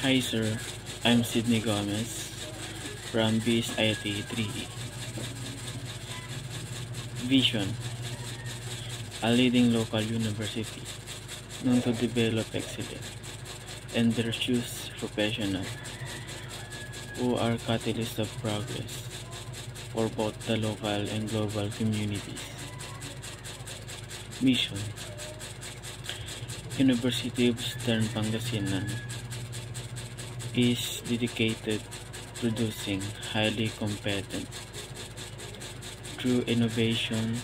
Hi sir, I'm Sydney Gomez from BSIT 3E. Vision: a leading local university known to develop excellent and virtuous professionals who are catalysts of progress for both the local and global communities. Mission: University of Eastern Pangasinan is dedicated to producing highly competent through innovation,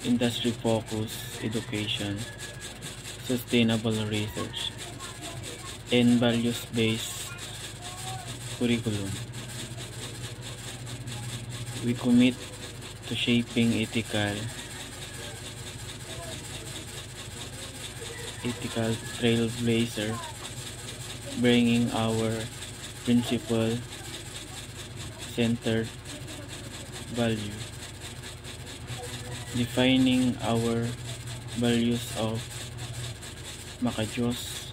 industry-focused education, sustainable research, and values-based curriculum. We commit to shaping ethical trailblazer, bringing our principle-centered value, defining our values of makajos,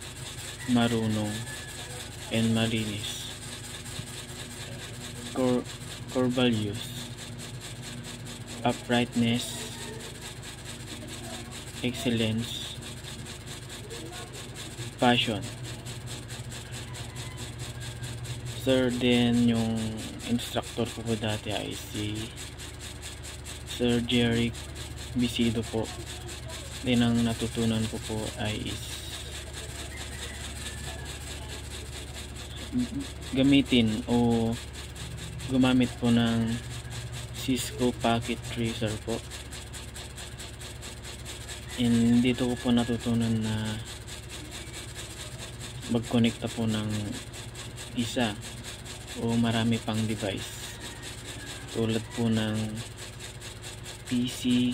marunong, and malinis. Core values: uprightness, excellence, passion. Sir, din yung instructor ko po dati ay si Sir Jeric Bisido po. Din ang natutunan ko po ay gamitin o gumamit po ng Cisco Packet Tracer po. And dito ko po natutunan na magkonekta po ng isa o marami pang device tulad po ng PC,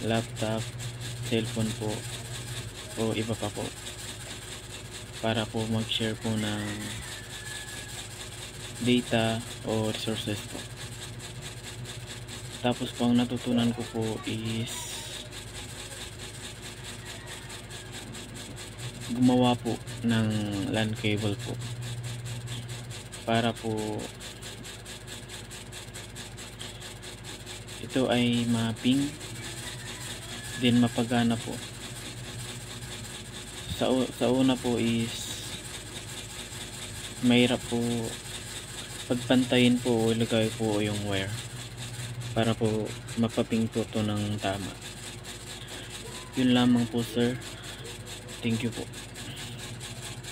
laptop, cellphone po o iba pa po para po mag-share po ng data o resources po. Tapos po ang natutunan ko po is gumawa po ng LAN cable po para po ito ay ma-ping din mapagana po. Sa una po is mahirap po pagpantayin po o ilagay po yung wire para po mapaping po to ng tama. Yun lamang po sir. Thank you po.